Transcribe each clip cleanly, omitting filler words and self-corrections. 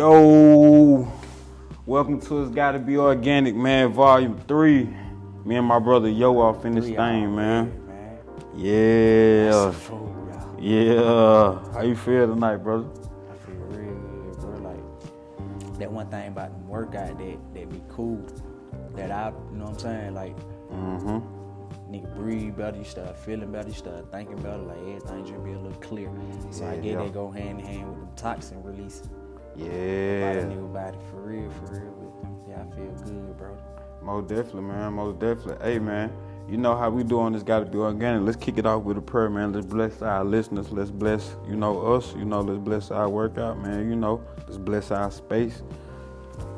Yo, welcome to It's Gotta Be Organic, man, Volume 3. Me and my brother Yo off in this thing, man. Yeah. Yeah. How you feel tonight, brother? I feel real good, bro. Like, that one thing about them workout that be cool, that you know what I'm saying? Like, nigga breathe better, you start feeling better, you start thinking better, like everything just be a little clear. So I get that go hand in hand with them toxin release. Yeah. About a nigga body, for real. Yeah, I feel good, bro. Most definitely, man. Most definitely. Hey, man, you know how we do on This Gotta Be Organic. Let's kick it off with a prayer, man. Let's bless our listeners. Let's bless, us. Let's bless our workout, man. Let's bless our space.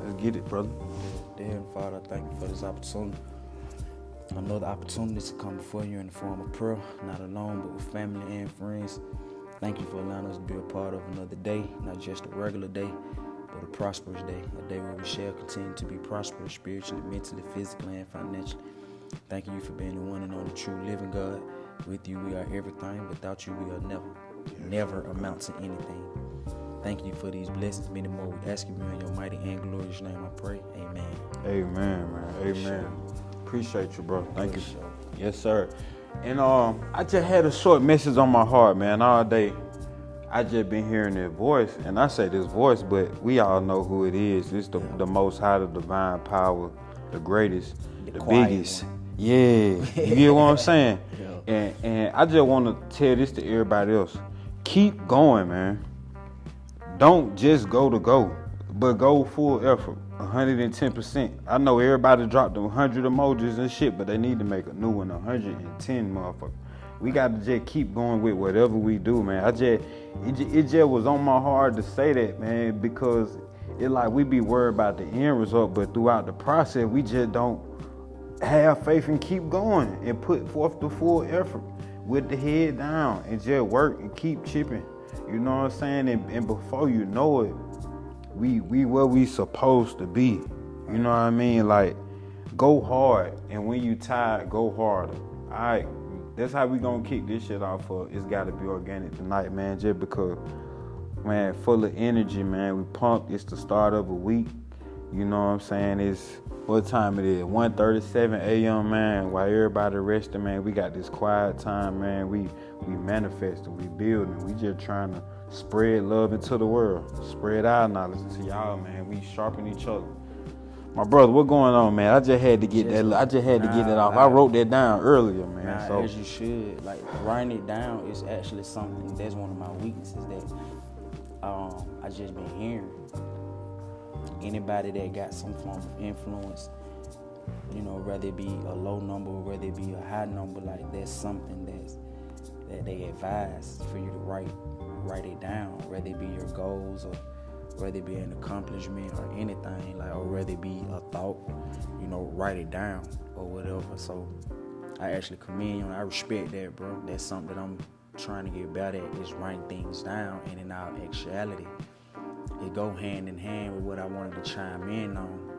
Let's get it, brother. Dear Father, I thank you for this opportunity. Another opportunity to come before you in the form of prayer, not alone, but with family and friends. Thank you for allowing us to be a part of another day, not just a regular day, but a prosperous day, a day where we shall continue to be prosperous spiritually, mentally, physically, and financially. Thank you for being the one and only true living God. With you, we are everything. Without you, we are never amount to anything. Thank you for these blessings, many more. We ask you in your mighty and glorious name, I pray. Amen. Amen, man. Amen. Sure. Appreciate you, bro. Thank you. Sure. Yes, sir. And I just had a short message on my heart, man, all day. I just been hearing this voice, and I say this voice, but we all know who it is. It's the Most High, the divine power, the greatest, the biggest. One. Yeah, you get what I'm saying? Yeah. And I just want to tell this to everybody else. Keep going, man. Don't just go to go, but go full effort, 110%. I know everybody dropped the 100 emojis and shit, but they need to make a new one, 110, motherfucker. We got to just keep going with whatever we do, man. It just was on my heart to say that, man, because it like we be worried about the end result, but throughout the process, we just don't have faith and keep going and put forth the full effort with the head down and just work and keep chipping. You know what I'm saying? And before you know it, we where we supposed to be. You know what I mean? Like, go hard, and when you tired, go harder. All right, that's how we gonna kick this shit off for It's Gotta Be Organic tonight, man. Just because, man, full of energy, man. We pumped. It's the start of a week. You know what I'm saying? It's what time it is? 1:37 a.m., man. While everybody resting, man, we got this quiet time, man. We manifesting, we building. We just trying to spread love into the world. Spread our knowledge to y'all, man. We sharpen each other. My brother, what going on, man? I just had to get that. I just had to get that off. I wrote that down earlier, man. So as you should. Like, writing it down is actually something. That's one of my weaknesses that I just been hearing. Anybody that got some form of influence, whether it be a low number, whether it be a high number, like there's something that they advise for you to write it down, whether it be your goals or whether it be an accomplishment or anything, like, or whether it be a thought, write it down or whatever. So I actually commend you, and I respect that, bro. That's something that I'm trying to get better at, is writing things down. And in our actuality, it go hand in hand with what I wanted to chime in on,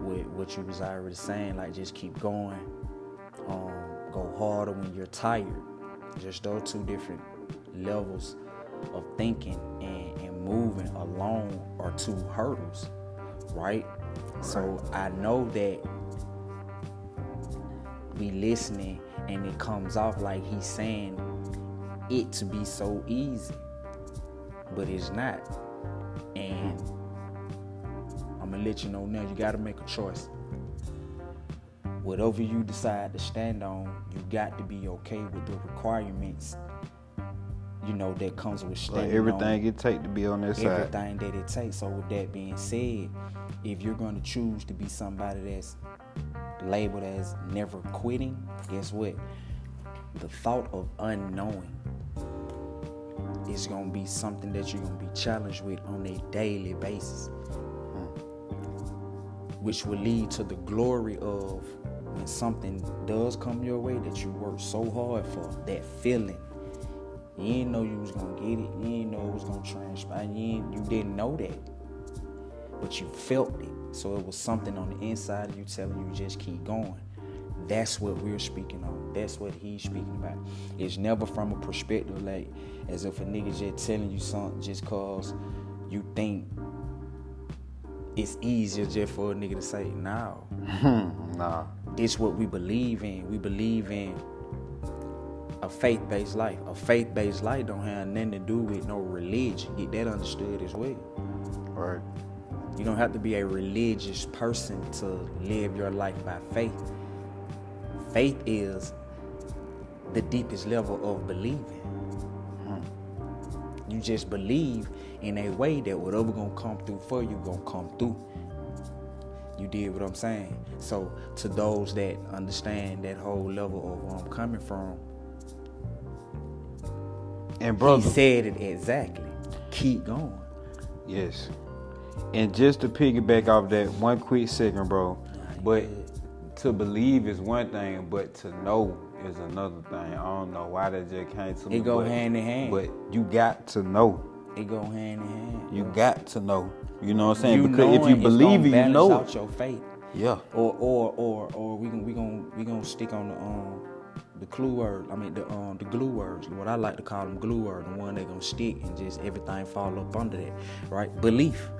with what you was already saying, like, just keep going, go harder when you're tired. Just those two different levels of thinking and moving along are two hurdles, right? So I know that we listening and it comes off like he's saying it to be so easy, but it's not. And I'm gonna let you know now, you gotta make a choice. Whatever you decide to stand on, you got to be okay with the requirements, that comes with standing like everything on it take to be on that side. Everything that it takes. So with that being said, if you're gonna choose to be somebody that's labeled as never quitting, guess what? The thought of unknowing is gonna be something that you're gonna be challenged with on a daily basis, which will lead to the glory of when something does come your way that you worked so hard for, that feeling. You didn't know you was gonna get it. You didn't know it was gonna transpire. You didn't know that, but you felt it. So it was something on the inside of you telling you just keep going. That's what we're speaking on. That's what he's speaking about. It's never from a perspective like as if a nigga just telling you something just cause you think it's easier just for a nigga to say, no. Nah. This what we believe in. We believe in a faith-based life. A faith-based life don't have nothing to do with no religion. Get that understood as well. Right. You don't have to be a religious person to live your life by faith. Faith is the deepest level of believing. You just believe in a way that whatever gonna come through for you, gonna come through. You did what I'm saying? So to those that understand that whole level of where I'm coming from, and brother, he said it exactly. Keep going. Yes. And just to piggyback off that one quick second, bro, but to believe is one thing, but to know is another thing. I don't know why that just came to me. It go hand in hand. But you got to know. It go hand in hand. You got to know. You know what I'm saying? You because if you believe it, you know out your faith. Yeah. Or we gonna stick on the clue word. I mean the glue words. What I like to call them glue words. The one that gonna stick and just everything fall up under that. Right? Belief.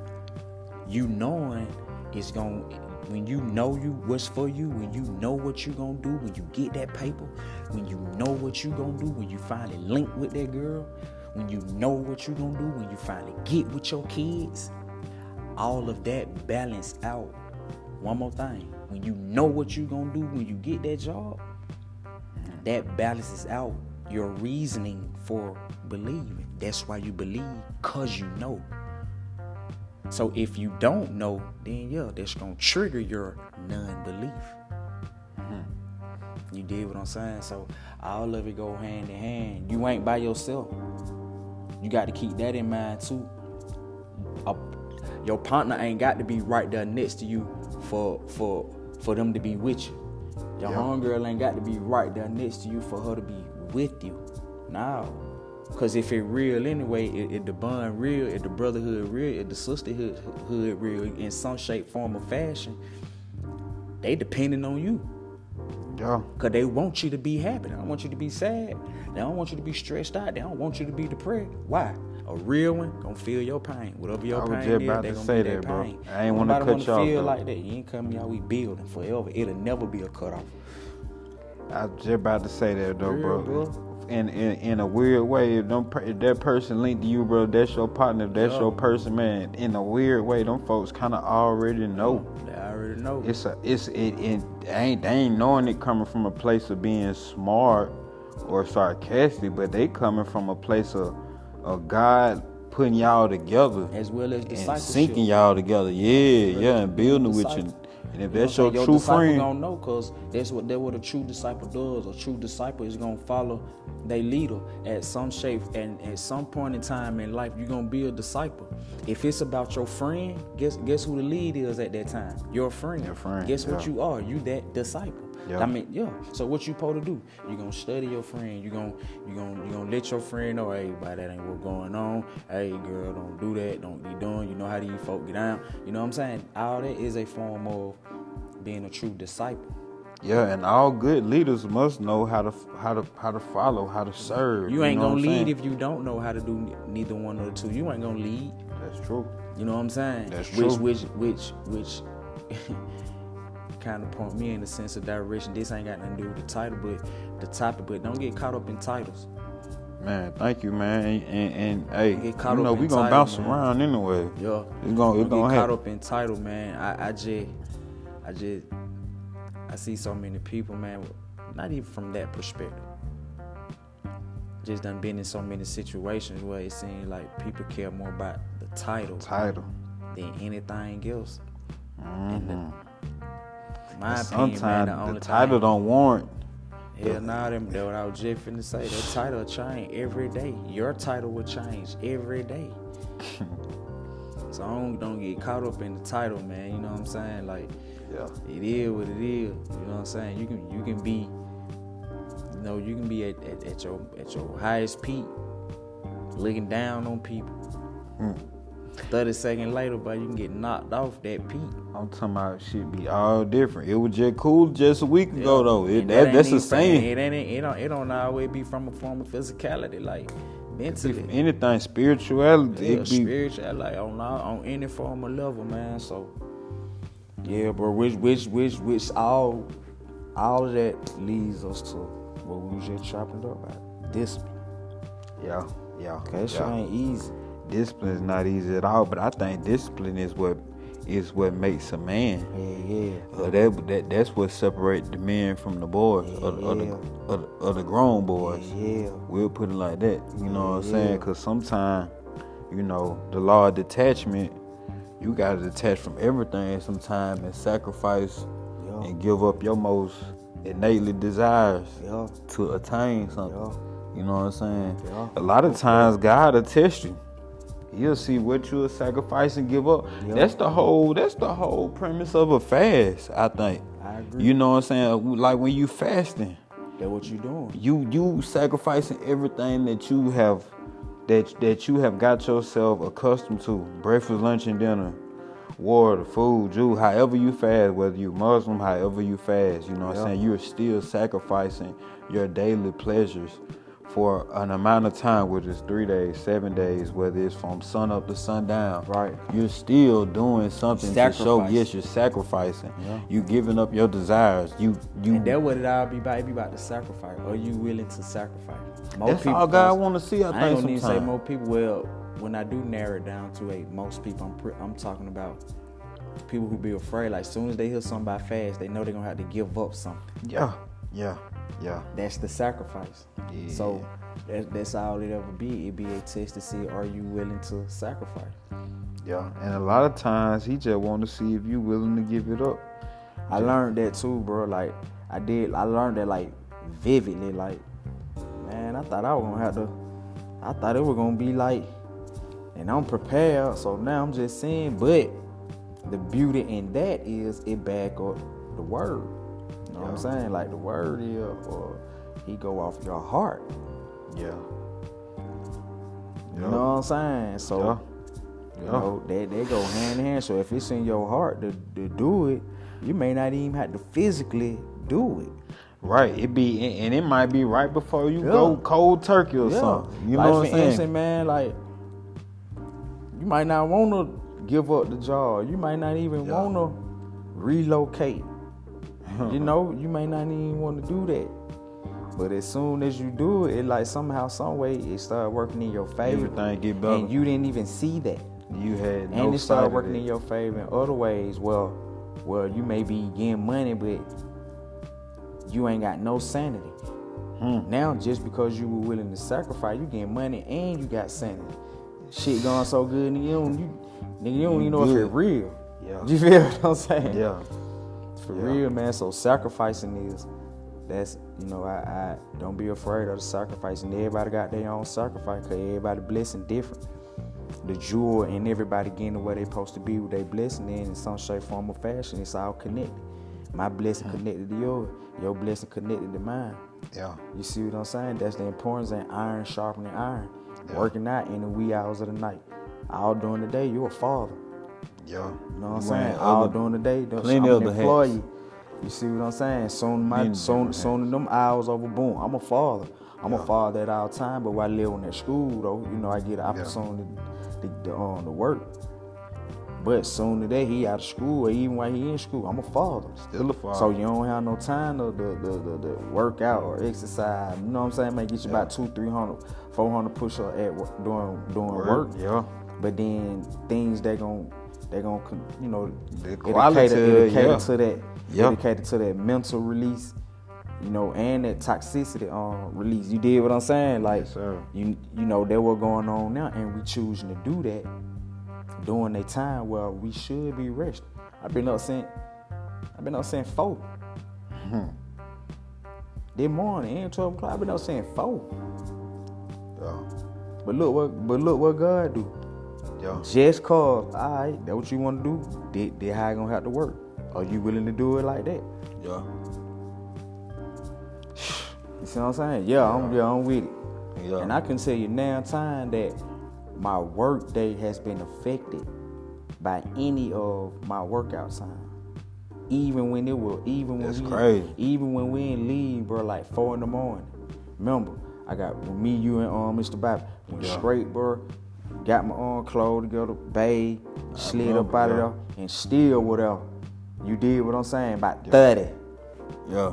You knowing is gonna, when you know you what's for you, when you know what you gonna do, when you get that paper, when you know what you gonna do, when you finally link with that girl, when you know what you gonna do, when you finally get with your kids, all of that balance out. One more thing, when you know what you gonna do, when you get that job, that balances out your reasoning for believing. That's why you believe, cause you know. So if you don't know, then yeah, that's gonna trigger your non-belief. You did what I'm saying? So all of it go hand in hand. You ain't by yourself. You got to keep that in mind too. Your partner ain't got to be right there next to you for them to be with you. Your homegirl ain't got to be right there next to you for her to be with you. No. Because if it real anyway, if the bond real, if the brotherhood real, if the sisterhood real in some shape, form, or fashion, they depending on you. Yeah. Because they want you to be happy. They don't want you to be sad. They don't want you to be stressed out. They don't want you to be depressed. Why? A real one gonna feel your pain. Whatever your pain is, they gonna feel that pain. Bro. I ain't want to cut you off, feel bro. like that. You ain't coming out, we building forever. It'll never be a cutoff. I was just about to say that though, Real, bro. In a weird way, if that person linked to you, bro, that's your partner, that's your person, man. In a weird way, them folks kind of already know. They already know. They ain't knowing it coming from a place of being smart or sarcastic, but they coming from a place of God putting y'all together, as well as discipleship, syncing y'all together, and building with you. And if that's your true friend, gonna know, cause that's what a true disciple does. A true disciple is gonna follow their leader at some shape, and at some point in time in life, you're gonna be a disciple. If it's about your friend, guess who the lead is at that time? Your friend. Guess what you are? You that disciple. Yeah. I mean, So what you supposed to do? You gonna study your friend. You gonna let your friend know, hey, but that ain't what's going on. Hey, girl, don't do that. Don't be doing. You know how these folk get down. You know what I'm saying? All that is a form of being a true disciple. Yeah, and all good leaders must know how to follow, how to serve. You ain't gonna lead if you don't know how to do neither one of the two. You ain't gonna lead. That's true. You know what I'm saying? That's true. Which kind of point me in the sense of direction. This ain't got nothing to do with the title, but the topic. But don't get caught up in titles. Man, thank you, man. And hey, we gonna bounce around anyway. Yeah, it's gonna get happen. Caught up in title, man. I see so many people, man. Not even from that perspective. Just done been in so many situations where it seems like people care more about the title than anything else. Mm-hmm. My opinion, sometimes man, the title don't warrant. Hell nah, that's what I was just finna say. That title will change every day. Your title will change every day. So don't get caught up in the title, man. You know what I'm saying? Like, it is what it is. You know what I'm saying? You can be, you can be at your highest peak, looking down on people. 30 seconds later, but you can get knocked off that peak. I'm talking about shit be all different. It was just cool just a week ago though. That's the same. It don't always be from a form of physicality. Like mentally. If anything, spirituality, Yeah, it be spiritual, like on any form of level, man. So yeah, bro, which all of that leads us to what we was just chopping it up about. Discipline. yeah. Okay, that shit ain't easy. Discipline is not easy at all, but I think discipline is what makes a man. Yeah. That's what separates the men from the boys, or the grown boys. Yeah. We'll put it like that. You know what I'm saying? Because sometimes, the law of detachment, you got to detach from everything sometimes and sacrifice and give up your most innately desires to attain something. You know what I'm saying? Yeah. A lot of times God will test you. He'll see what you'll sacrifice and give up. Yeah. That's the whole premise of a fast, I think. I agree. You know what I'm saying? Like when you fasting, That's what you doing. you sacrificing everything that you have got yourself accustomed to. Breakfast, lunch, and dinner. Water, food, juice, however you fast, whether you Muslim, however you fast, you know what I'm saying? You're still sacrificing your daily pleasures for an amount of time, whether it's 3 days, 7 days, whether it's from sun up to sundown. Right. You're still doing something to show, yes, you're sacrificing. Yeah. You giving up your desires. You And that's what it all be about. It be about the sacrifice. Are you willing to sacrifice? That's all God want to see, I think, I ain't gonna even say sometimes. more people. Well, when I do narrow it down to most people, I'm talking about people who be afraid. Like, soon as they hear somebody fast, they know they're gonna have to give up something. Yeah. That's the sacrifice. Yeah. So that's all it ever be. It be a test to see, are you willing to sacrifice? Yeah, and a lot of times he just want to see if you willing to give it up. I learned that too, bro. Like I learned that like vividly. Like, man, I thought it was gonna be like, and I'm prepared. So now I'm just saying, but the beauty in that is it back up the word. You know what I'm saying? Like the word is, or he go off your heart. Yeah. You know what I'm saying? So, you know, they go hand in hand. So if it's in your heart to do it, you may not even have to physically do it. Right. It might be right before you go cold turkey or something. You know what I'm saying? Instance, man, like, you might not want to give up the job. You might not even want to relocate. You know, you may not even want to do that. But as soon as you do it, like somehow, some way, it started working in your favor. Everything get better. And you didn't even see that. You had no And it started working in in your favor in other ways. Well, you may be getting money, but you ain't got no sanity. Now, just because you were willing to sacrifice, you getting money and you got sanity. Shit going so good, nigga, you don't even know if it's real. Yeah. You feel what I'm saying? Yeah. For real, man. So sacrificing that's, you know, I don't be afraid of the sacrifice. And everybody got their own sacrifice, because everybody blessing different. The jewel and everybody getting where they supposed to be with their blessing in some shape, form, or fashion. It's all connected. My blessing connected to yours. Your blessing connected to mine. Yeah. You see what I'm saying? That's the importance of iron sharpening iron. Yeah. Working out in the wee hours of the night. All during the day, you're a father. Yeah. You know what I'm saying? All during the day, plenty I'm of an the employee. hats. You see what I'm saying? Soon them hours over, boom, I'm a father. I'm a father at all time, but while living at school, though, you know, I get an opportunity to work. But soon today, he out of school, or even while he in school, I'm a father. Still a father. So you don't have no time to work out or exercise. You know what I'm saying? May get you about 200, 300, 400 push-ups at doing work. Yeah. But then things they gon' you know, quality, cater to that. Yeah. Dedicated to that mental release, you know, and that toxicity release. You did what I'm saying? Like, yes, sir. you know, that what going on now, and we choosing to do that during a time where we should be resting. I've been up since 4. This morning, and 12 o'clock, I've been up since 4. Yeah. But look what God do. Yeah. Just cause, all right, that's what you want to do. That how I gonna have to work. Are you willing to do it like that? Yeah. You see what I'm saying? Yeah, I'm with it. Yeah. And I can tell you now time that my work day has been affected by any of my workout time. Even when we in leave, bro, like 4 in the morning. Remember, I got me, you, and Mr. Bobby. Went Yeah. straight, bro. Got my own clothes together, bathe, slid up remember, out of yeah. there, and still whatever. You did what I'm saying? About 30. Yeah.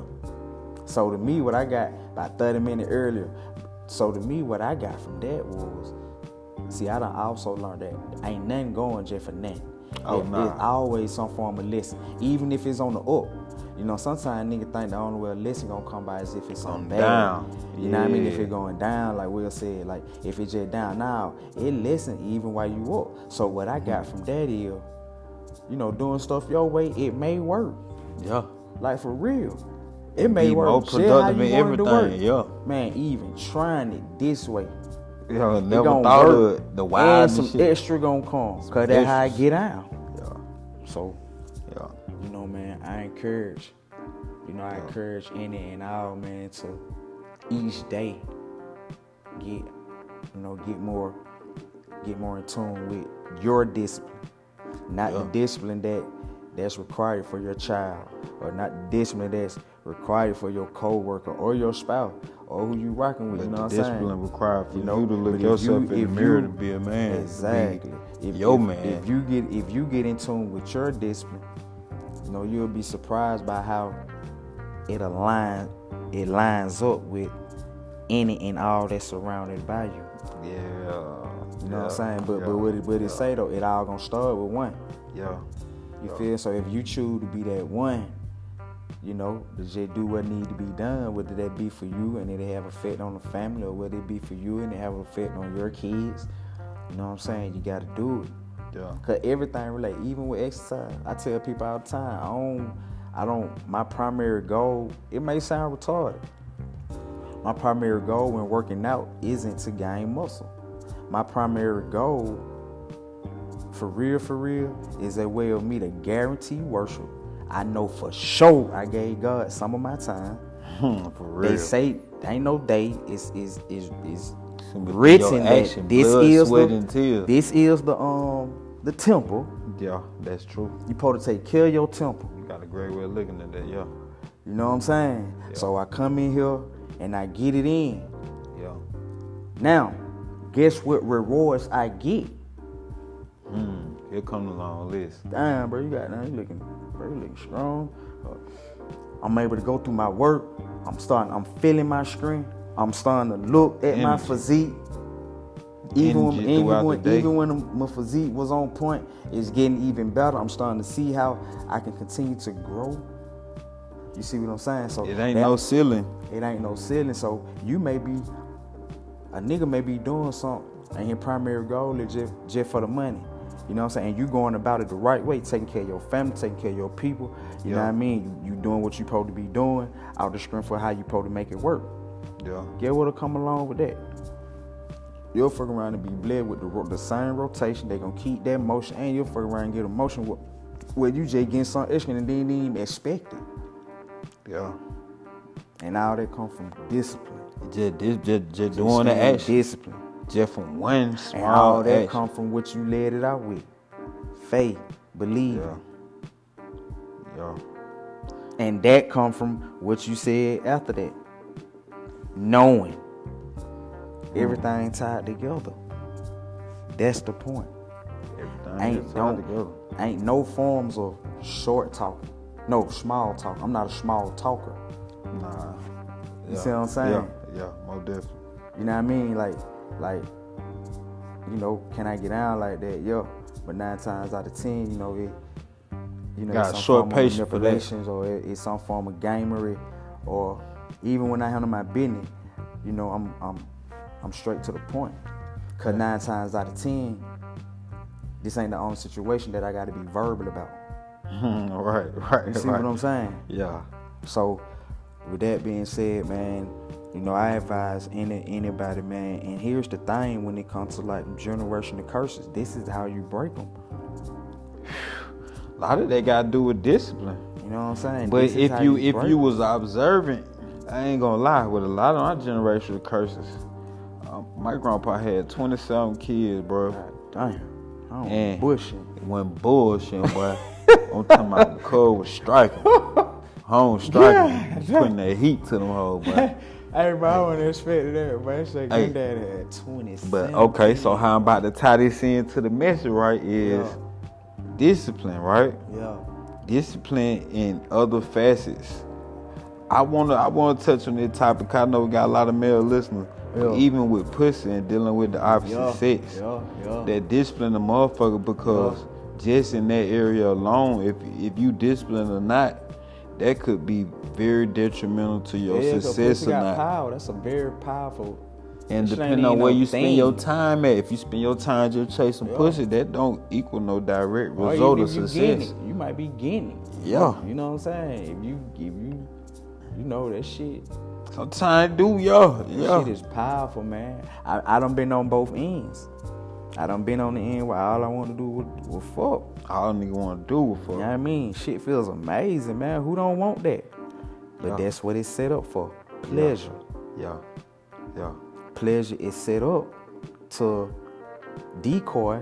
So to me, what I got about 30 minutes earlier. So to me, what I got from that was, see, I done also learned that ain't nothing going just for nothing. Nah. It's always some form of lesson, even if it's on the up. You know, sometimes niggas think the only way a lesson gonna come by is if it's on bad. Down. You know what I mean? If Yeah. it going down, like Will said, like if it's just down now, it listen even while you up. So what I got from that is, you know, doing stuff your way, it may work. Yeah. Like for real. It may Be work. more Shit, how productive you in want it to work. everything, yeah. Man, even trying it this way. Yeah, It never gonna thought work, of the wild and some shit. extra gonna come. Cause that's how I get out. Yeah. So, Yeah. you know, man, I encourage any and all, man, to each day get more in tune with your discipline. Not the discipline that's required for your child, or not the discipline that's required for your co-worker or your spouse or who you rocking with. But you know the what I'm saying? discipline required for You know, you to look but yourself if in the mirror to be a man. Exactly. If your man. If you get in tune with your discipline, you know, you'll be surprised by how it lines up with any and all that's surrounded by you. Yeah. You know what I'm saying? But what it say though, it all gonna start with one. Yeah. You feel? So if you choose to be that one, you know, to just do what need to be done, whether that be for you and it have effect on the family, or whether it be for you and it have an effect on your kids, you know what I'm saying? You gotta do it. Yeah. Cause everything relate, even with exercise. I tell people all the time, my primary goal, it may sound retarded. My primary goal when working out isn't to gain muscle. My primary goal, for real, is a way of me to guarantee worship. I know for sure I gave God some of my time. For real. They say there ain't no day. It's written that this is the temple. Yeah, that's true. You supposed to take care of your temple. You got a great way of looking at that, yeah. You know what I'm saying? Yeah. So I come in here and I get it in. Yeah. Now, guess what rewards I get? Here come the long list. Damn, bro, you looking strong. I'm able to go through my work. I'm feeling my strength. I'm starting to look at my physique. Even when my physique was on point, it's getting even better. I'm starting to see how I can continue to grow. You see what I'm saying? So it ain't no ceiling. It ain't no ceiling. So a nigga may be doing something, and his primary goal is just for the money. You know what I'm saying? And you going about it the right way, taking care of your family, taking care of your people. You know what I mean? You doing what you supposed to be doing out the strength for how you supposed to make it work. Yeah. Get what'll come along with that. You'll fuck around and be bled with the same rotation. They gonna keep that motion, and you'll fuck around and get a motion where you just getting something extra and didn't even expect it. Yeah. And all that come from discipline. Just doing the action. Discipline. Just from one small and all that action. come from what you laid it out with. Faith, believe. Yeah. And that come from what you said after that. Knowing. Everything tied together. That's the point. Everything tied together. Ain't no forms of short talking. No, small talk. I'm not a small talker. Nah. You see what I'm saying? Yeah, most definitely. You know what I mean? Like, you know, can I get down like that? Yeah. But 9 times out of 10, you know, got it's some short form of patience for that. manipulations, or it's some form of gamery, or even when I handle my business, you know, I'm straight to the point. Cause 9 times out of 10, this ain't the only situation that I got to be verbal about. Right. You see what I'm saying? Yeah. So, with that being said, man, you know, I advise anybody, man, and here's the thing when it comes to like generational curses, this is how you break them. A lot of that got to do with discipline. You know what I'm saying? But if you was observant, I ain't gonna lie, with a lot of our generational curses, my grandpa had 27 kids, bro. God damn. And bullshit. When bullshit, boy. I'm talking about the code was striking. Home striking. Putting that heat to them hoes, boy. Hey, bro, I wouldn't expect that, bro. Say granddad had 27. But okay, so how I'm about to tie this into the message, right? Is discipline, right? Yeah. Discipline in other facets. I wanna touch on this topic. 'Cause I know we got a lot of male listeners. But even with pussy and dealing with the opposite sex, that discipline a motherfucker because just in that area alone, if you discipline or not, that could be very detrimental to your success or not. Power. That's a very powerful. And depending on where you spend your time at, if you spend your time just chasing pussy, that don't equal no direct result of success. You might be getting it. Yeah. You know what I'm saying? If you know that shit. Sometimes do, That shit is powerful, man. I done been on both ends. I done been on the end where all I want to do was fuck. All nigga want to do was fuck. You know what I mean? Shit feels amazing, man. Who don't want that? But that's what it's set up for. Pleasure. Yeah. Pleasure is set up to decoy,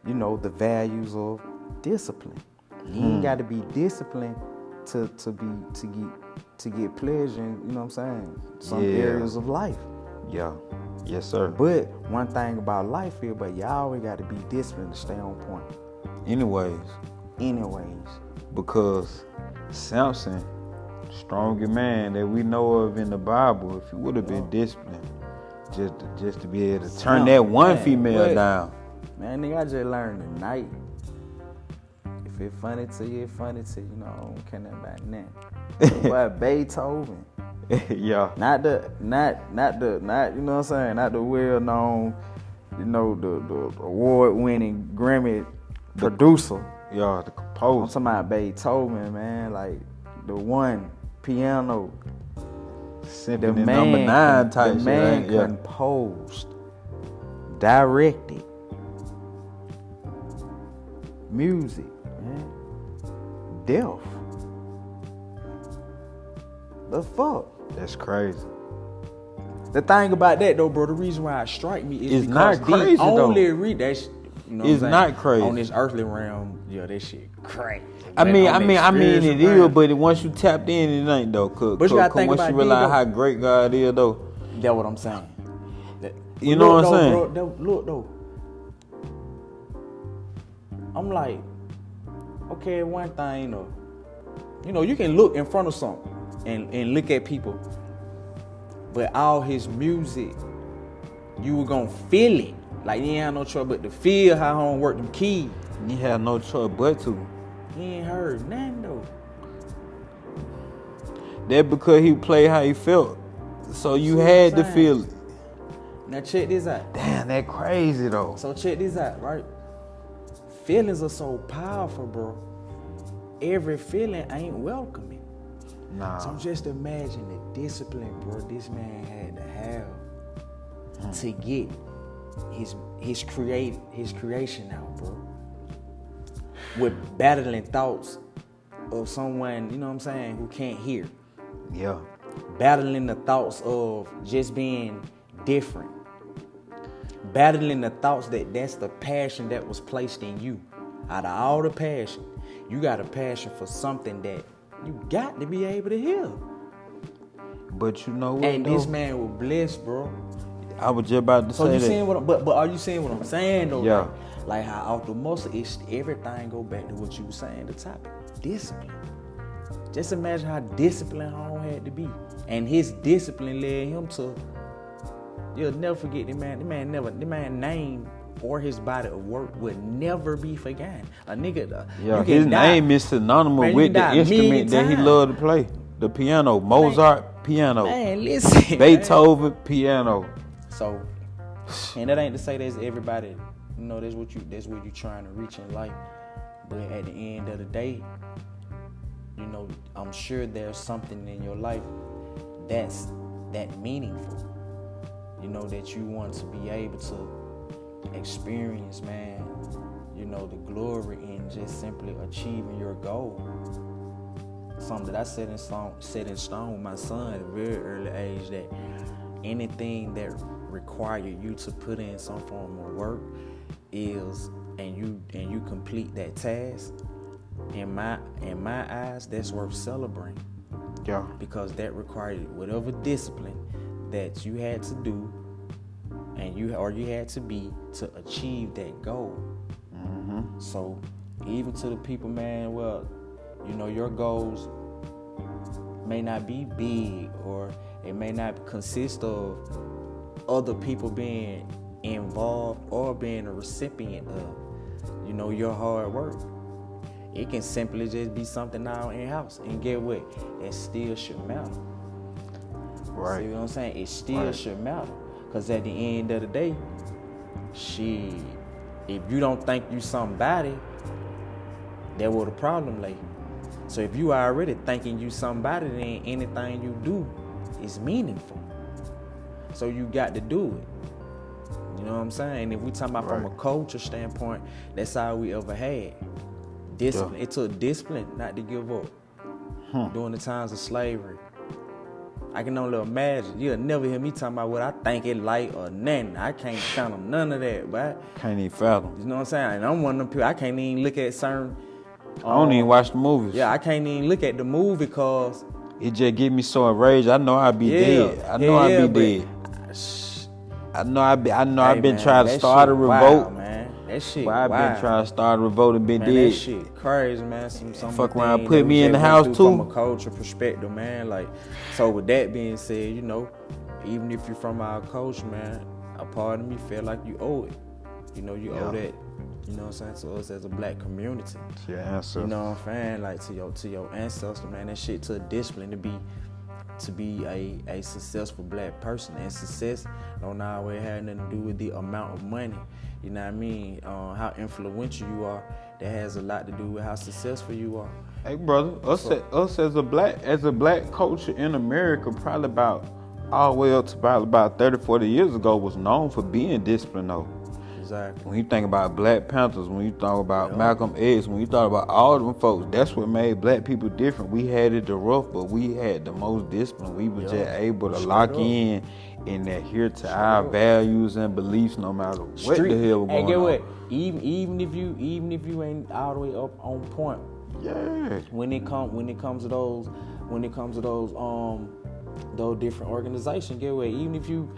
the values of discipline. You ain't got to be disciplined to get pleasure in, you know what I'm saying, some areas of life. Yeah. Yes, sir. But one thing about life here, but y'all always got to be disciplined to stay on point. Anyways. Because Samson, strongest man that we know of in the Bible, if he would have been disciplined, just to be able to turn that one female down. Man, nigga, I just learned tonight. If it's funny to you, it's funny to you. I don't care nothing about that. But Beethoven. Yeah. Not you know what I'm saying? Not the well-known, the award-winning Grammy producer. Yeah, the composer. I'm talking about Beethoven, man. Like the one piano. Symphony number 9 type shit. The man composed, directed music, man. Deaf. The fuck? That's crazy. The thing about that though, bro, the reason why it strike me is it's because not crazy the only that's it's not crazy on this earthly realm. Yeah, that shit crazy. I mean, it is, but once you tapped in, it ain't though. But you gotta think once about you realize how great God is, though. That's what I'm saying. You know what I'm saying? Bro, look though. I'm like, okay, one thing, you can look in front of something and look at people, but all his music, you were gonna feel it. Like you ain't had no choice but to feel how home work them keys. You had no choice but to. You ain't heard nothing though. That because he played how he felt. So you had to feel it. Now check this out. Damn, that crazy though. So check this out, right? Feelings are so powerful, bro. Every feeling ain't welcoming. Nah. So just imagine the discipline, bro, this man had to have to get his creation out, bro. With battling thoughts of someone, you know what I'm saying, who can't hear. Yeah. Battling the thoughts of just being different. Battling the thoughts that's the passion that was placed in you. Out of all the passion, you got a passion for something that you got to be able to hear. But you know what? And this man was blessed, bro. I was just about to say that. Saying but are you saying what I'm saying though? Yeah. Like how off the muscle, everything go back to what you were saying, the topic. Discipline. Just imagine how disciplined home had to be. And his discipline led him to, you'll never forget the man name or his body of work would never be forgotten. A nigga, his name is synonymous with the instrument that he loved to play. The piano. Mozart, piano. Man, listen. Beethoven, piano. So, and that ain't to say that's everybody, that's what you trying to reach in life. But at the end of the day, I'm sure there's something in your life that's that meaningful. That you want to be able to experience, man. The glory in just simply achieving your goal. Something that I set in stone with my son at a very early age, that anything that require you to put in some form of work and you complete that task, in my eyes, that's worth celebrating. Yeah. Because that required whatever discipline that you had to do and you had to be to achieve that goal. Mm-hmm. So even to the people, man, well, your goals may not be big, or it may not consist of other people being involved or being a recipient of, your hard work. It can simply just be something out in house, and get what? It still should matter. Right. See what I'm saying? It still should matter, because at the end of the day, if you don't think you somebody, that's where the problem lay. So if you already thinking you somebody, then anything you do is meaningful. So you got to do it. You know what I'm saying? If we talking about from a culture standpoint, that's all we ever had. Discipline. Yeah. It took discipline not to give up. During the times of slavery. I can only imagine. You'll never hear me talking about what I think it like or nothing. I can't count on none of that, but can't even fathom. You know what I'm saying? And I'm one of them people, I can't even look at certain... I don't even watch the movies. Yeah, I can't even look at the movie because... It just get me so enraged. I know I'd be dead. I know I'd be dead. I know I've been trying to start a revolt. Wild, man. That shit I've been trying to start a revolt and been dead. That shit crazy, man. Some fuck around, put me in the house too. From a culture perspective, man. Like, so with that being said, even if you're from our culture, man, a part of me feel like you owe it. You owe that. You know what I'm saying? To us as a black community. To your ancestors. You know what I'm saying? Like to your ancestors, man. That shit to a discipline to be a successful black person. And success don't always have nothing to do with the amount of money. You know what I mean? How influential you are, that has a lot to do with how successful you are. Hey brother, us as a black culture in America, probably about all the way up to about 30, 40 years ago, was known for being disciplined though. Exactly. When you think about Black Panthers, when you talk about Malcolm X, when you thought about all them folks, that's what made black people different. We had it the rough, but we had the most discipline. We were just able to lock in and adhere to our values and beliefs, no matter what the hell was going on. Get what? Even if you ain't all the way up on point. Yeah. When it comes to those different organizations, get what? Even if you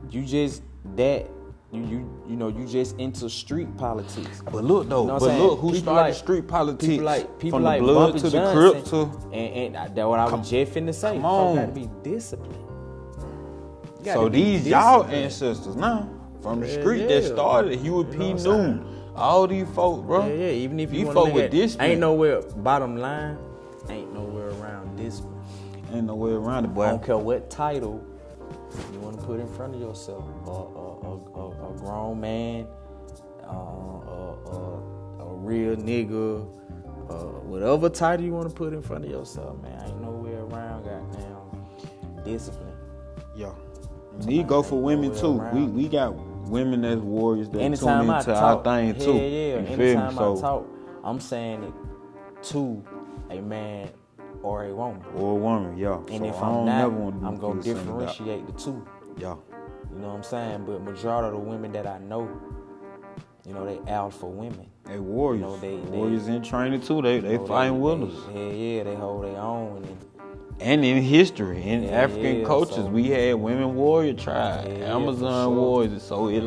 just that. You just into street politics. But look though, look who started street politics. People from like the blood Bumpy to the Johnson, Crip to. And that's what I was just finna say. Come on. You gotta be disciplined. So these y'all ancestors now from the street that started Huey P. Newton. All these folks, bro. Yeah. Even if you folk with discipline, ain't nowhere. Bottom line, ain't nowhere around discipline. Ain't no way around it, boy. I don't care what title you want to put in front of yourself. A grown man, a real nigga, whatever title you want to put in front of yourself, man. Ain't nowhere around goddamn discipline. Yeah. We go for women too. We got women as warriors that tune into our thing too. Yeah. Anytime I talk, I'm saying it to a man or a woman. Or a woman, yeah. And so if I'm not, I'm going to differentiate the two. Yeah. You know what I'm saying? But majority of the women that I know, they alpha women. They warriors. They warriors in training too. They fighting with us. Yeah, they hold their own. And in history, in African cultures, we had women warrior tribes, Amazon warriors. So it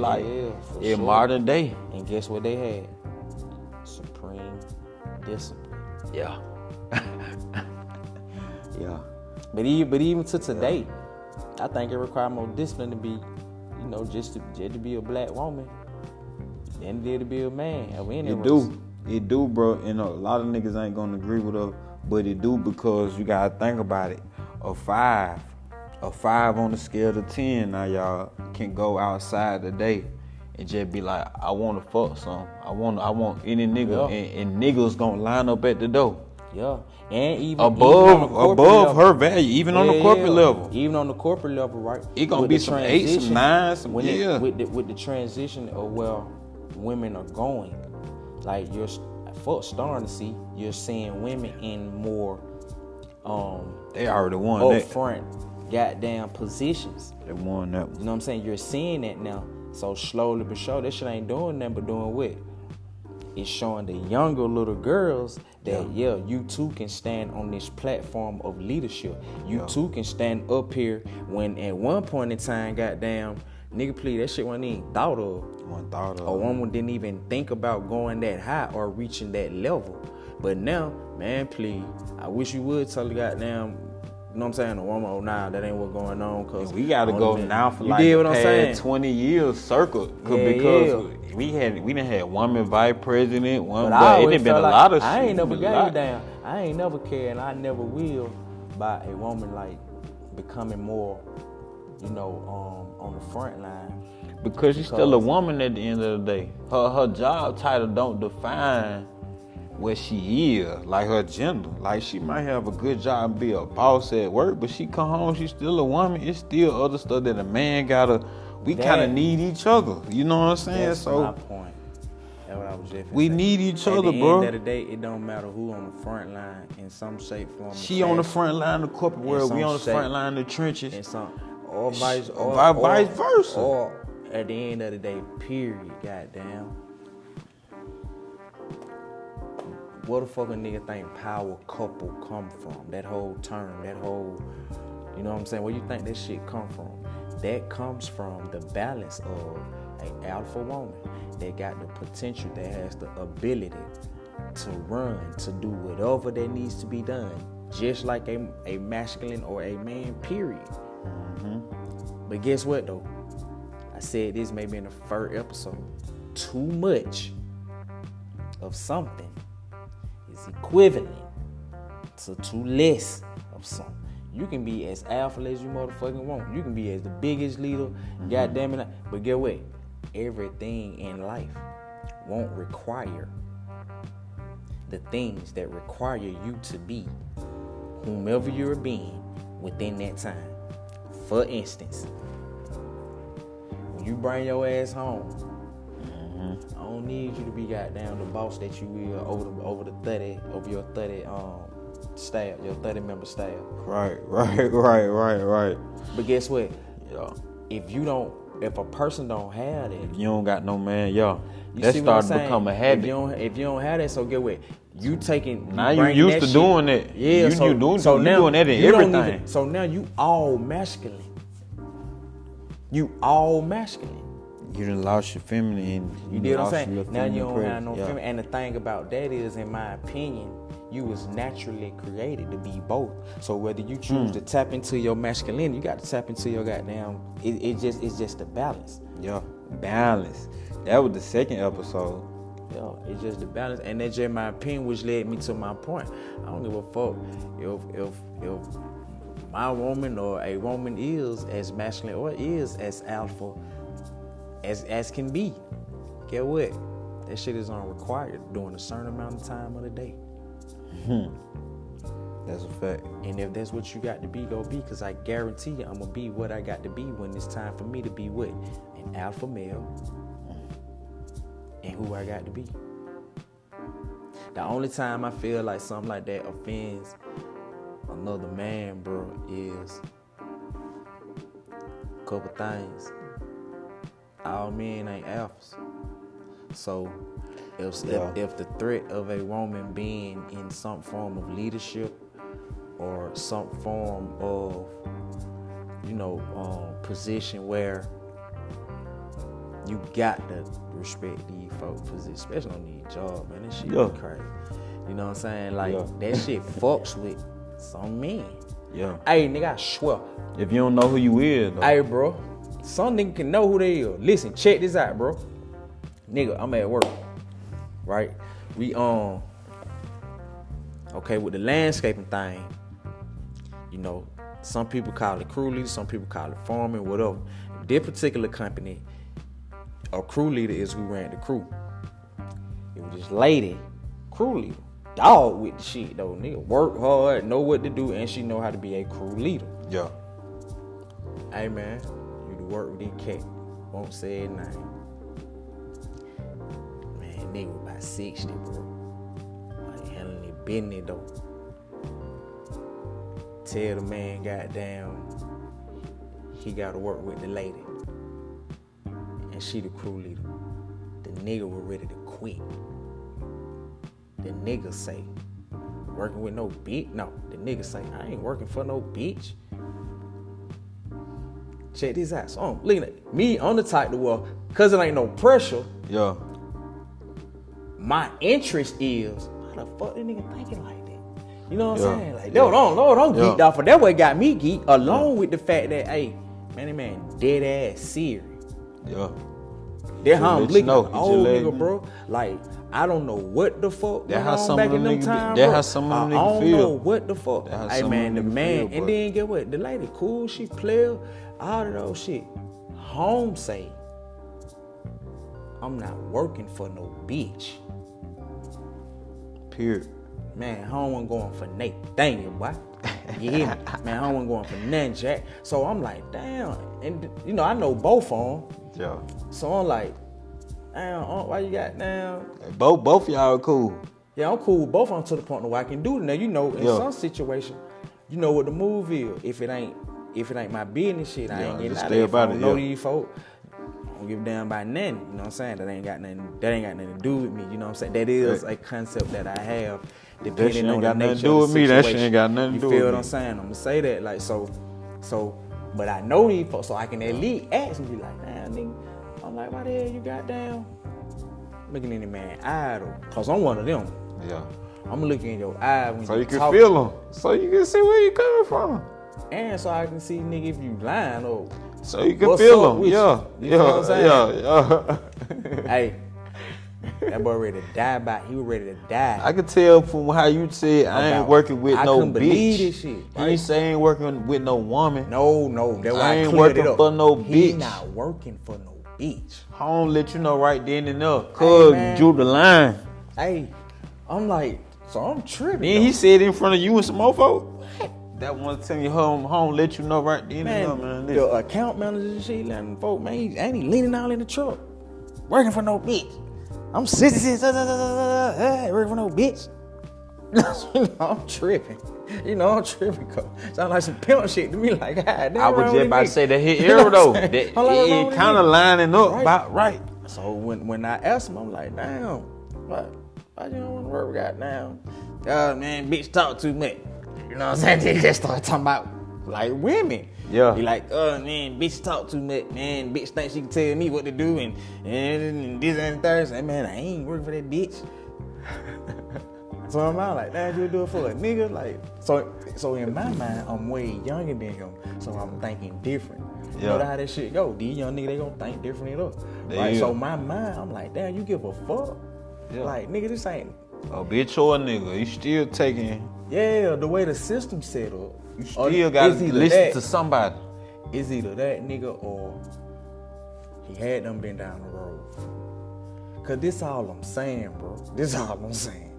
in modern day. And guess what they had? Supreme discipline. Yeah. Yeah. But even to today, I think it requires more discipline to be, just to be a black woman than it to be a man. It do, bro. And a lot of niggas ain't gonna agree with us, but it do because you gotta think about it. A five on the scale to 10. Now y'all can go outside today and just be like, I want to fuck some. I want any nigga, and niggas gonna line up at the door. Yeah, and even above her value, even on the corporate level. Even on the corporate level, right? It gonna be some 8s, some 9s, with the transition of where women are going, like you're starting to see, you're seeing women in more they already won upfront goddamn positions. They won that one. You know what I'm saying? You're seeing that now. So slowly but surely, that shit ain't doing nothing but doing what? it's showing the younger little girls that you too can stand on this platform of leadership. You too can stand up here when at one point in time, goddamn, nigga, please, that shit wasn't even thought of. A woman didn't even think about going that high or reaching that level. But now, man, please, I wish you would tell the goddamn, you know what I'm saying, a woman, oh, nah, that ain't what's going on. Cause we got to go now for like the past 20 years circle. Because we done had woman vice president, one black. It done been a lot of shit. I ain't never gave down. I ain't never cared, and I never will by a woman like becoming more, you know, on the front line. Because she's still a woman at the end of the day. Her job title don't define what she is, like her gender. Like, she might have a good job and be a boss at work, but she come home, she's still a woman. It's still other stuff that a man gotta. We kind of need each other. You know what I'm saying? That's my point. That's what I was just we saying. need each other, bro. At the end of the day, it don't matter who on the front line in some shape, form. She on the front line of the corporate world. We on the front line of the trenches. And some, or vice versa. Or at the end of the day, period. Goddamn. Where the fuck a nigga think power couple come from? That whole term, that whole, you know what I'm saying? Where you think that shit come from? That comes from the balance of an alpha woman that got the potential, that has the ability to run, to do whatever that needs to be done, just like a masculine or a man, period. Mm-hmm. But guess what though? I said this maybe in the first episode. Too much of something is equivalent to too less of something. You can be as alpha as you motherfucking want. You can be as the biggest leader, goddamn it. But get what? Everything in life won't require the things that require you to be whomever you're being within that time. For instance, when you bring your ass home, I don't need you to be goddamn the boss that you will over your 30 staff, your 30 member staff. Right. But guess what? Yeah. If a person don't have that, if you don't got no man, that start to become a habit. If you don't have that, so get what? You taking now you used to doing that. Yeah, you doing that in everything. So now you all masculine. You all masculine. You done lost your feminine. You did what I'm saying? Now you don't have no feminine. And the thing about that is, in my opinion, you was naturally created to be both. So whether you choose to tap into your masculinity, you got to tap into your goddamn. It's just a balance. Yeah, balance. That was the second episode. Yeah, it's just the balance, and that's just my opinion, which led me to my point. I don't give a fuck if my woman or a woman is as masculine or is as alpha as can be. Get what? That shit is unrequired during a certain amount of time of the day. That's a fact. And if that's what you got to be, go be. Because I guarantee you, I'm going to be what I got to be when it's time for me to be what? An alpha male. And who I got to be. The only time I feel like something like that offends another man, bro, is a couple things. All men ain't alphas. So if the threat of a woman being in some form of leadership or some form of, position where you got to respect these folks' position, especially on these jobs, man, that shit be crazy. You know what I'm saying? Like, that shit fucks with some men. Yeah. Hey, nigga, I swear. If you don't know who you is, though. Hey, bro. Some nigga can know who they is. Listen, check this out, bro. Nigga, I'm at work. Right? We okay, with the landscaping thing, some people call it crew leader, some people call it foreman, whatever. This particular company, a crew leader is who ran the crew. It was this lady, crew leader. Dog with the shit though, nigga. Work hard, know what to do, and she know how to be a crew leader. Yeah. Hey man, you to work with this cat. Won't say his name. Man, nigga was about 60, bro. Like handling the business though. Tell the man goddamn he gotta work with the lady. And she the crew leader. The nigga was ready to quit. the nigga say, working with no bitch. No, the nigga say, I ain't working for no bitch. Check this out. So I'm looking at me on the type of well, cause it ain't no pressure. Yeah. My interest is, how the fuck this nigga thinking like that? You know what I'm saying? Like, don't geeked off. That way got me geeked, along with the fact that, hey, man, dead ass serious. Yeah. That's how I'm looking at the old nigga, bro. Like, I don't know what the fuck That how some back of them in them niggas times, that how some of them niggas I don't feel. know what the fuck. Hey, man, the man, feel, and then get what? The lady cool, she player, all of those shit. Home say, I'm not working for no bitch. Period. Man, home wasn't going for Nathaniel, boy. You hear me? Man, home wasn't going for none, Jack. So I'm like, damn. And, you know, I know both of them. Yeah. So I'm like, damn, why you got down? Both y'all are cool. Yeah, I'm cool with both of them to the point where I can do it. Now, you know, in some situation, you know what the move is. If it ain't my business shit, I ain't getting out of it. If I don't know these folk, I don't give a damn about nothing. You know what I'm saying? That ain't got nothing to do with me. You know what I'm saying? That is a concept that I have. Depending on the nature of the situation. That shit ain't got nothing to do with me. You feel what I'm saying? I'm gonna say that, like, so, but I know these folks, so I can at least ask and be like, damn, nigga. I'm like, why the hell you got down? Looking in the man idle, cause I'm one of them. Yeah. I'm looking in your eye when so you can talk. feel them, so you can see where you coming from, and so I can see, nigga, if you lying or. So you can feel them. Yeah. You know what I'm saying? Hey. That boy ready to die he was ready to die. I could tell from how you said I ain't working with no bitch. I couldn't believe this shit. Right? He say ain't working with no woman. No. That's why I ain't working for no bitch. He not working for no bitch. I don't let you know right then and there. Cause you drew the line. Hey, I'm like, so I'm tripping. Then he said in front of you and some more folk. What? That one tell you home let you know right then and there, man. The account manager and shit, letting folk, man, ain't he leaning out in the truck. Working for no bitch. I'm working for no bitch. I'm tripping. I'm tripping. Sound like some pimp shit to me. Like, God damn. I was just about to say that hit arrow though. It kind of lining up about right. So when I asked him, I'm like, damn, why you don't want to work? Goddamn, man, bitch talk too much. You know what I'm saying? They just start talking about like women. Yeah. He like, man, bitch talk too much, man. Bitch think she can tell me what to do and this and that. Say, man, I ain't working for that bitch. So I'm out like, damn, you do it for a nigga? Like, so in my mind, I'm way younger than him. So I'm thinking different. You know how that shit go. These young niggas, they gonna think different enough. Right? So my mind, I'm like, damn, you give a fuck? Yeah. Like, nigga, this ain't a bitch or a nigga. You still taking. Yeah, the way the system set up. You still gotta listen to somebody. It's either that nigga or he had them been down the road. Cause this all I'm saying, bro. This all I'm saying.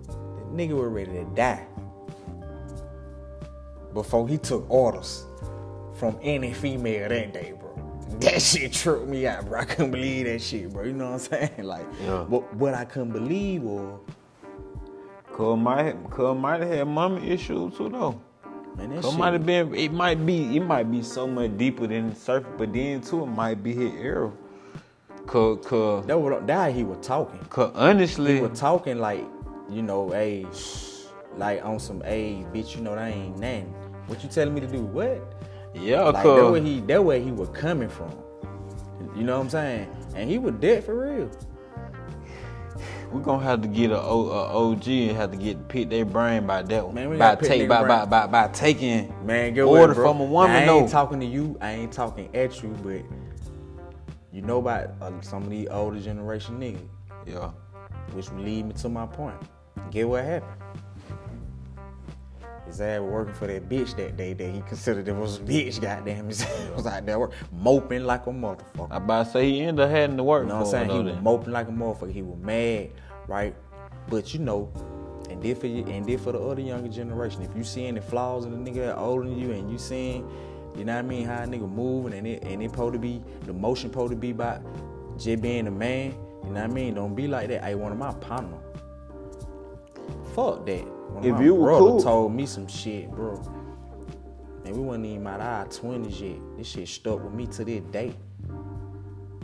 The nigga was ready to die before he took orders from any female that day, bro. That shit tripped me out, bro. I couldn't believe that shit, bro. You know what I'm saying? Like, but what I couldn't believe was Cuz might have had mommy issues too though. Man, that shit might have been. It might be so much deeper than the surface, but then too it might be his error. Cause that he was talking. Cause honestly, he was talking like, hey, like on some, hey, bitch, that ain't nothing. What you telling me to do? What? Yeah, like that where he was coming from. You know what I'm saying? And he was dead for real. We're gonna have to get a OG and have to pick their brain by that one. Man, by taking order from a woman. I ain't talking to you. I ain't talking at you, but you know about some of these older generation niggas. Yeah. Which will lead me to my point. Get what happened? His ass was working for that bitch that day that he considered it was a bitch, goddamn. His ass was out there moping like a motherfucker. I about to say he ended up having to work. You know what I'm saying? He was moping like a motherfucker. He was mad, right? But and then for the other younger generation, if you seeing the flaws in the nigga that older than you and you seeing, you know what I mean, how a nigga moving and it supposed to be, the motion supposed to be about just being a man, you know what I mean? Don't be like that. Hey, one of my partner. Fuck that. If you were cool, told me some shit, bro. And we wasn't even out our 20s yet. This shit stuck with me to this day.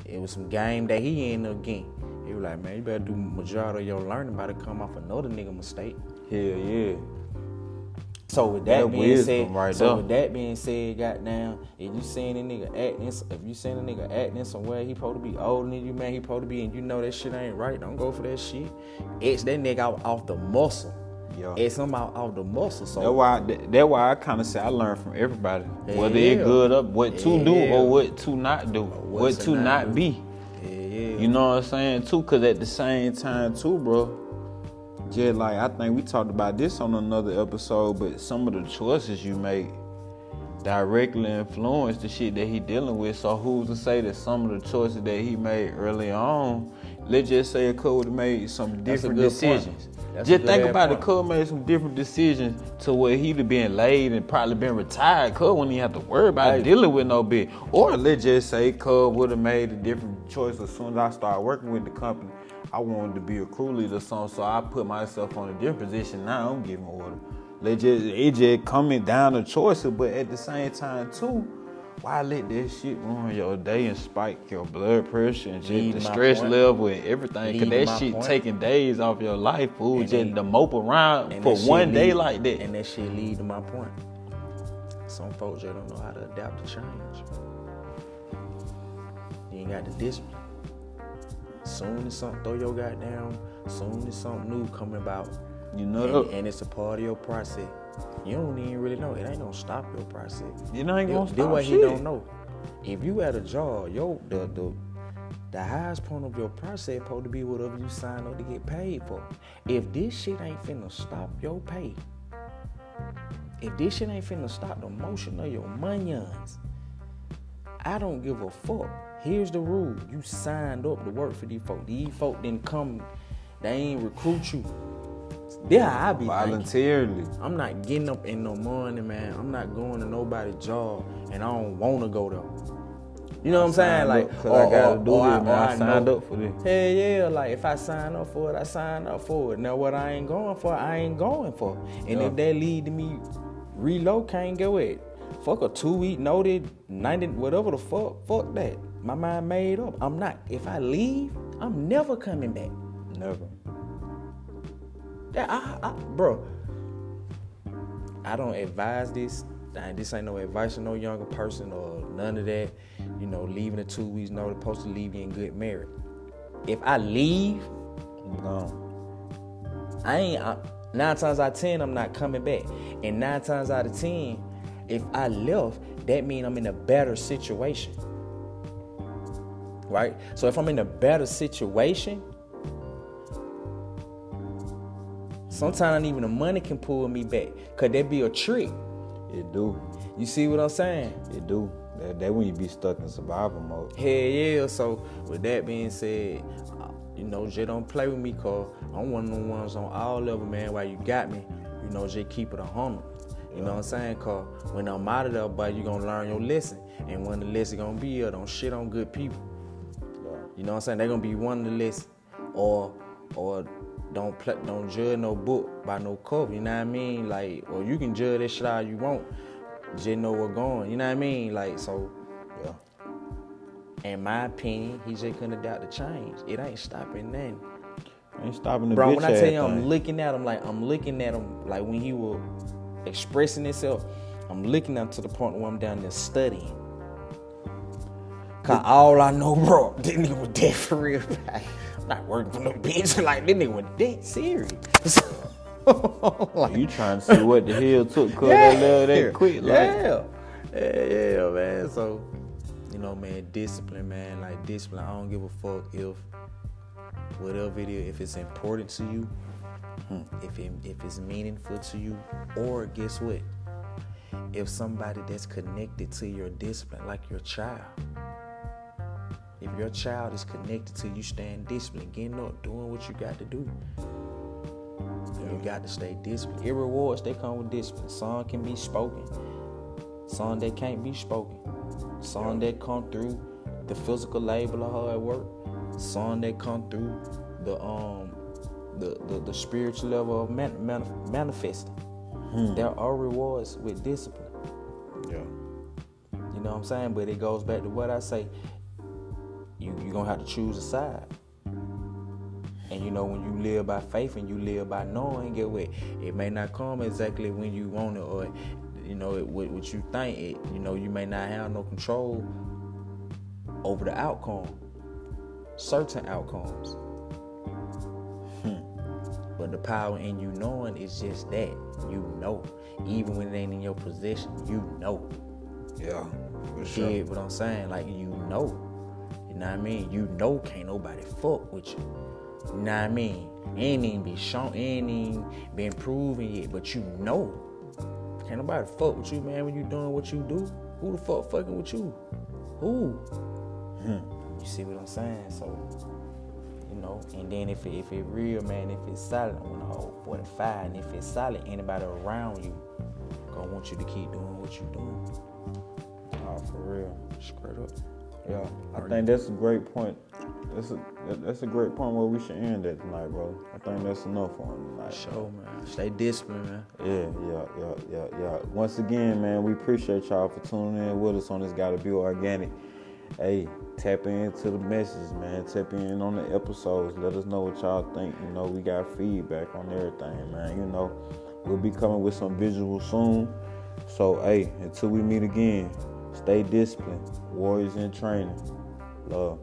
It was some game that he ended up getting. He was like, man, you better do majority of your learning by to come off another nigga mistake. Hell yeah. So with that being said, goddamn, if you seen a nigga acting somewhere, he supposed to be older than you, man, he supposed to be, and you know that shit ain't right, don't go for that shit. X that nigga out off the muscle. Yeah. X him out off the muscle. So that's why I kind of say I learn from everybody. Whether yeah. it good up, what to do or what to not do, what to not be. Yeah. You know what I'm saying too? Cause at the same time too, bro. Just like I think we talked about this on another episode, but some of the choices you make directly influence the shit that he dealing with. So who's to say that some of the choices that he made early on, let's just say Cole would have made some different decisions. Just think about it, Cole made some different decisions to where he'd have been laid and probably been retired. Cole wouldn't even have to worry about dealing with no bitch. Or let's just say Cole would have made a different choice as soon as I started working with the company. I wanted to be a crew leader or something, so I put myself on a different position. Now I'm giving order. It just coming down to choices, but at the same time too, why let that shit ruin your day and spike your blood pressure and just the stress level and everything? Cause that shit taking days off your life, fool. Just to mope around for one day like that. And that shit lead to my point. Some folks just don't know how to adapt to change. You ain't got the discipline. Soon as something soon as something new coming about, you know, and it's a part of your process. You don't even really know. It ain't gonna stop your process. You know, ain't gonna stop shit. What shit. He don't know. If you at a job, the highest point of your process supposed to be whatever you sign up to get paid for. If this shit ain't finna stop your pay, if this shit ain't finna stop the motion of your monions, I don't give a fuck. Here's the rule. You signed up to work for these folks. These folks didn't come, they ain't recruit you. Yeah, I be voluntarily. Thinking, I'm not getting up in no morning, man. I'm not going to nobody's job and I don't want to go there. You know what I'm saying? Like, I gotta do this, man. I signed up for this. Hell yeah, like if I sign up for it, I sign up for it. Now what I ain't going for, I ain't going for. And if that lead to me relocating, go ahead. Fuck a 2-week notice, 90, whatever the fuck that. My mind made up. I'm not. If I leave, I'm never coming back. Never. Bro, I don't advise this. This ain't no advice to no younger person or none of that. You know, leaving a 2 weeks notice, supposed to leave you in good merit. If I leave, no. 9 times out of 10, I'm not coming back. And 9 times out of 10, if I left, that means I'm in a better situation. Right? So if I'm in a better situation, sometimes even the money can pull me back. Could that be a trick? It do. You see what I'm saying? It do. That when you be stuck in survival mode. Hell yeah. So with that being said, you know, just don't play with me, cause I'm one of them ones on all levels, man. While you got me, you know, just keep it 100. You know what I'm saying? Cause when I'm out of there, boy, you gonna learn your lesson. And one of the lessons gonna be, don't shit on good people. You know what I'm saying? They're gonna be one of the lessons. Or don't judge no book by no cover, you know what I mean? Like, or you can judge that shit how you want. Just know what's going, you know what I mean? Like, so, yeah. In my opinion, he just couldn't adapt to change. It ain't stopping nothing. Ain't stopping the bro, bitch when I tell you thing. I'm looking at him like when he was expressing himself, I'm looking at him to the point where I'm down there studying. Cause all I know, bro, this nigga was dead for real. I'm not working for no bitch. Like, this nigga was dead serious. Like, you trying to see what the hell took cause that love that quick. Like. Yeah, man. So, you know, man, discipline, man. Like, discipline. I don't give a fuck if whatever it is, if it's important to you, if it's meaningful to you, or guess what? If somebody that's connected to your discipline, like your child, if your child is connected to you staying disciplined, getting up, doing what you got to do, you got to stay disciplined. It rewards, they come with discipline. Some can be spoken. Some that can't be spoken. Some that come through the physical labor of hard work. Some that come through the spiritual level of manifesting. There are rewards with discipline. Yeah. You know what I'm saying? But it goes back to what I say. You're going to have to choose a side. And you know, when you live by faith and you live by knowing, get what? It may not come exactly when you want it, or you know, what you think. You know, you may not have no control over the outcome, certain outcomes. But the power in you knowing is just that. You know. Even when it ain't in your possession, you know. Yeah, for sure. You get what I'm saying? Like, you know. You know what I mean? You know can't nobody fuck with you. You know what I mean? Ain't even been shown, ain't even been proven yet, but you know. Can't nobody fuck with you, man, when you doing what you do. Who the fuck fucking with you? Who? You see what I'm saying? So, you know, and then if it real, man, if it's solid, I want to hold 45, and if it's solid, anybody around you gonna want you to keep doing what you doing. Oh, for real. Straight up. Yeah, I think that's a great point. That's a great point where we should end that tonight, bro. I think that's enough for him tonight. Sure, man. Stay disciplined, man. Yeah. Once again, man, we appreciate y'all for tuning in with us on this Gotta Be Organic. Hey, tap into the message, man. Tap in on the episodes. Let us know what y'all think. You know, we got feedback on everything, man. You know, we'll be coming with some visuals soon. So, hey, until we meet again, stay disciplined. Warriors in training. Love.